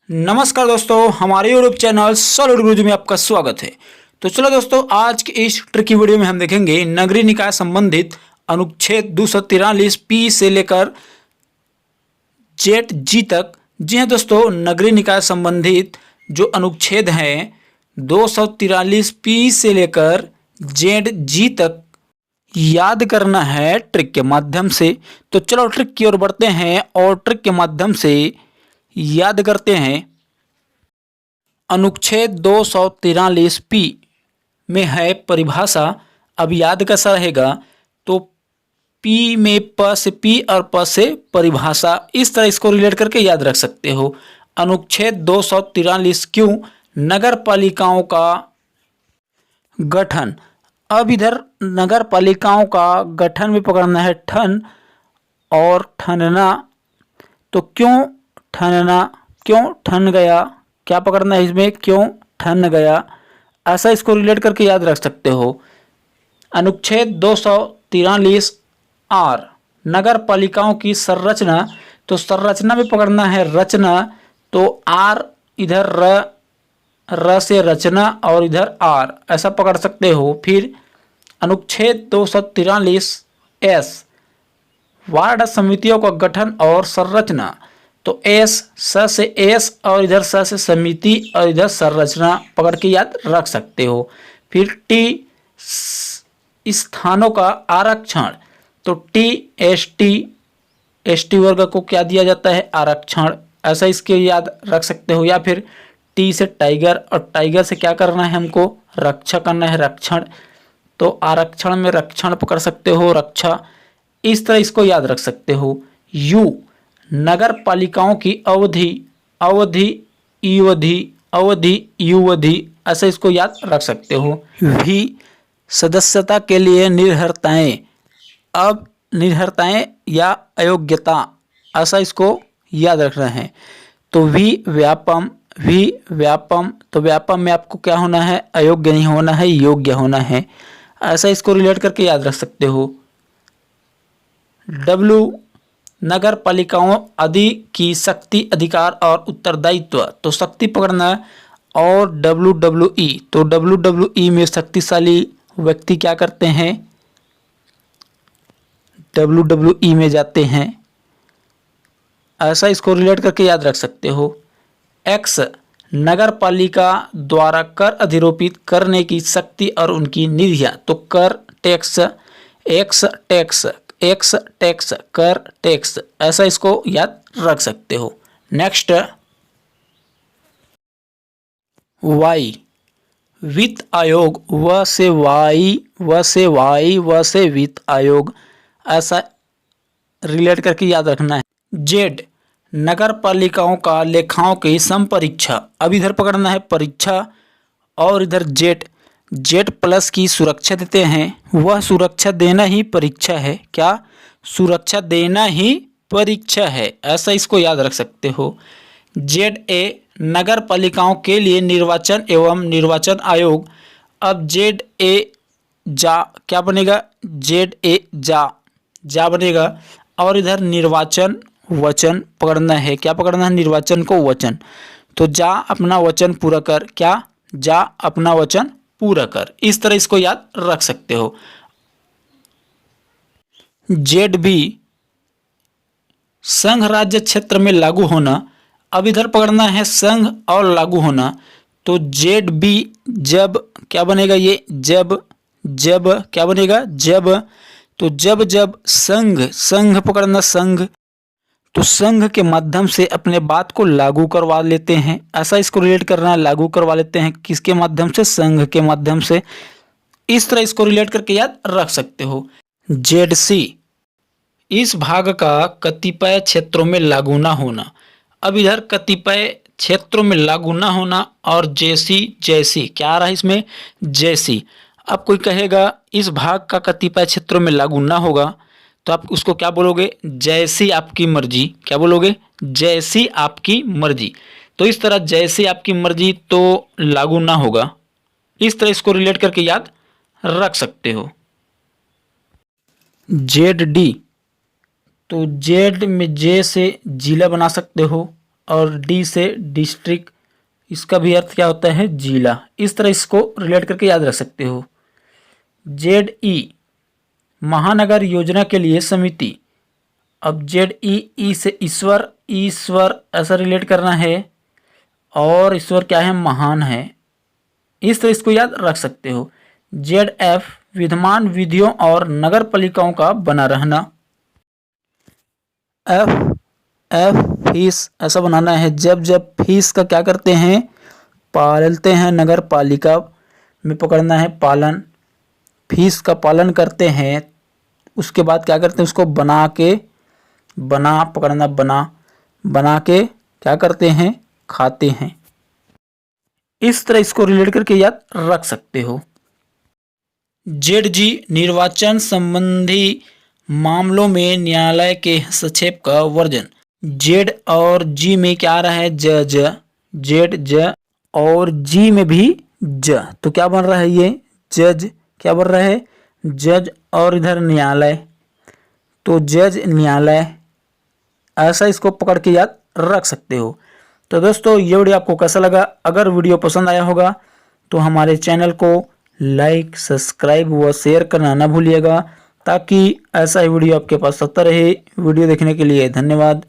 नमस्कार दोस्तों, हमारे यूट्यूब चैनल सॉलिड गुरुजी में आपका स्वागत है। तो चलो दोस्तों, आज की इस ट्रिकी वीडियो में हम देखेंगे नगरीय निकाय संबंधित अनुच्छेद 243 पी से लेकर जेड जी तक। जी हाँ दोस्तों, नगरीय निकाय संबंधित जो अनुच्छेद हैं 243 पी से लेकर जेड जी तक याद करना है ट्रिक के माध्यम से। तो चलो ट्रिक की ओर बढ़ते हैं और ट्रिक के माध्यम से याद करते हैं। अनुच्छेद 243 पी में है परिभाषा। अब याद कैसा रहेगा, तो पी में प से पी और प से परिभाषा, इस तरह इसको रिलेट करके याद रख सकते हो। अनुच्छेद 243 क्यों, नगर पालिकाओं का गठन। अब इधर नगर पालिकाओं का गठन में पकड़ना है ठन और ठनना। तो क्यों ठनना, क्यों ठन गया, क्या पकड़ना है इसमें, क्यों ठन गया, ऐसा इसको रिलेट करके याद रख सकते हो। अनुच्छेद 243 आर, नगर पालिकाओं की संरचना। तो संरचना में पकड़ना है रचना। तो आर इधर र से रचना और इधर आर, ऐसा पकड़ सकते हो। फिर अनुच्छेद 243 एस, वार्ड समितियों का गठन और संरचना। तो एस, स से एस और इधर स से समिति और इधर संरचना पकड़ के याद रख सकते हो। फिर टी, स्थानों का आरक्षण। तो टी एस टी वर्ग को क्या दिया जाता है, आरक्षण, ऐसा इसके याद रख सकते हो। या फिर टी से टाइगर और टाइगर से क्या करना है हमको, रक्षा करना है, रक्षण। तो आरक्षण में रक्षण पकड़ सकते हो, रक्षा, इस तरह इसको याद रख सकते हो। यू, नगर पालिकाओं की अवधि, अवधि युवधि, अवधि युवधि, ऐसे इसको याद रख सकते हो। भी, सदस्यता के लिए निर्भरताएं। अब निर्भरताएं या अयोग्यता, ऐसा इसको याद रखना है। तो भी व्यापम, तो व्यापम में आपको क्या होना है, अयोग्य नहीं होना है, योग्य होना है, ऐसा इसको रिलेट करके याद रख सकते हो। डब्ल्यू, नगर पालिकाओं आदि की शक्ति, अधिकार और उत्तरदायित्व। तो शक्ति पकड़ना है। और WWE, तो WWE में शक्तिशाली व्यक्ति क्या करते हैं, WWE में जाते हैं, ऐसा इसको रिलेट करके याद रख सकते हो। एक्स, नगर पालिका द्वारा कर अधिरोपित करने की शक्ति और उनकी निधियां। तो कर, tax, x tax, x tax, कर, टैक्स, ऐसा इसको याद रख सकते हो। नेक्स्ट, वाई, वित्त आयोग, व से वाई, व से वाई, व से वित्त आयोग, ऐसा रिलेट करके याद रखना है। जेड, नगर पालिकाओं का लेखाओं की संपरीक्षा। अब इधर पकड़ना है परीक्षा और इधर जेड, जेड प्लस की सुरक्षा देते हैं, वह सुरक्षा देना ही परीक्षा है। क्या, सुरक्षा देना ही परीक्षा है, ऐसा इसको याद रख सकते हो। जेड ए, नगर पालिकाओं के लिए निर्वाचन एवं निर्वाचन आयोग। अब जेड ए जा, क्या बनेगा, जेड ए जा बनेगा। और इधर निर्वाचन वचन पकड़ना है, क्या पकड़ना है, निर्वाचन को वचन। तो जा अपना वचन पूरा कर, क्या, जा अपना वचन पूरा कर, इस तरह इसको याद रख सकते हो। जेड बी, संघ राज्य क्षेत्र में लागू होना। अब इधर पकड़ना है संघ और लागू होना। तो जेड बी जब, क्या बनेगा ये, जब क्या बनेगा, जब। तो जब संघ पकड़ना, संघ, तो संघ के माध्यम से अपने बात को लागू करवा लेते हैं, ऐसा इसको रिलेट करना है। लागू करवा लेते हैं किसके माध्यम से, संघ के माध्यम से, इस तरह इसको रिलेट करके याद रख सकते हो। जेड सी, इस भाग का कतिपय क्षेत्रों में लागू ना होना। अब इधर कतिपय क्षेत्रों में लागू ना होना और जैसी, क्या आ रहा है इसमें, जैसी। अब कोई कहेगा इस भाग का कतिपय क्षेत्रों में लागू ना होगा, तो आप उसको क्या बोलोगे, जैसी आपकी मर्जी, क्या बोलोगे, जैसी आपकी मर्जी। तो इस तरह जैसी आपकी मर्जी तो लागू ना होगा, इस तरह इसको रिलेट करके याद रख सकते हो। जेड डी, तो जेड में जे से जिला बना सकते हो और डी से डिस्ट्रिक्ट, इसका भी अर्थ क्या होता है? जिला। इस तरह इसको रिलेट करके याद रख सकते हो। जेड ई महानगर योजना के लिए समिति। अब जेड ई से ईश्वर, ईश्वर ऐसा रिलेट करना है, और ईश्वर क्या है? महान है। इस तरह इसको याद रख सकते हो। जेड एफ विद्यमान विधियों और नगर पालिकाओं का बना रहना। एफ एफ फीस ऐसा बनाना है, जब जब फीस का क्या करते हैं? पालते हैं, नगर पालिका में पकड़ना है पालन, फीस का पालन करते हैं, उसके बाद क्या करते हैं? उसको बना के, बना पकड़ना, बना के क्या करते हैं? खाते हैं। इस तरह इसको रिलेट करके याद रख सकते हो। जेड जी निर्वाचन संबंधी मामलों में न्यायालय के हस्तक्षेप का वर्जन। जेड और जी में क्या आ रहा है? ज, जेड ज, और जी में भी ज, तो क्या बन रहा है? ये जज। क्या बन रहा है? जज, और इधर न्यायालय, तो जज न्यायालय। ऐसा इसको पकड़ के याद रख सकते हो। तो दोस्तों ये वीडियो आपको कैसा लगा? अगर वीडियो पसंद आया होगा तो हमारे चैनल को लाइक, सब्सक्राइब व शेयर करना ना भूलिएगा, ताकि ऐसा ही वीडियो आपके पास आता रहे। वीडियो देखने के लिए धन्यवाद।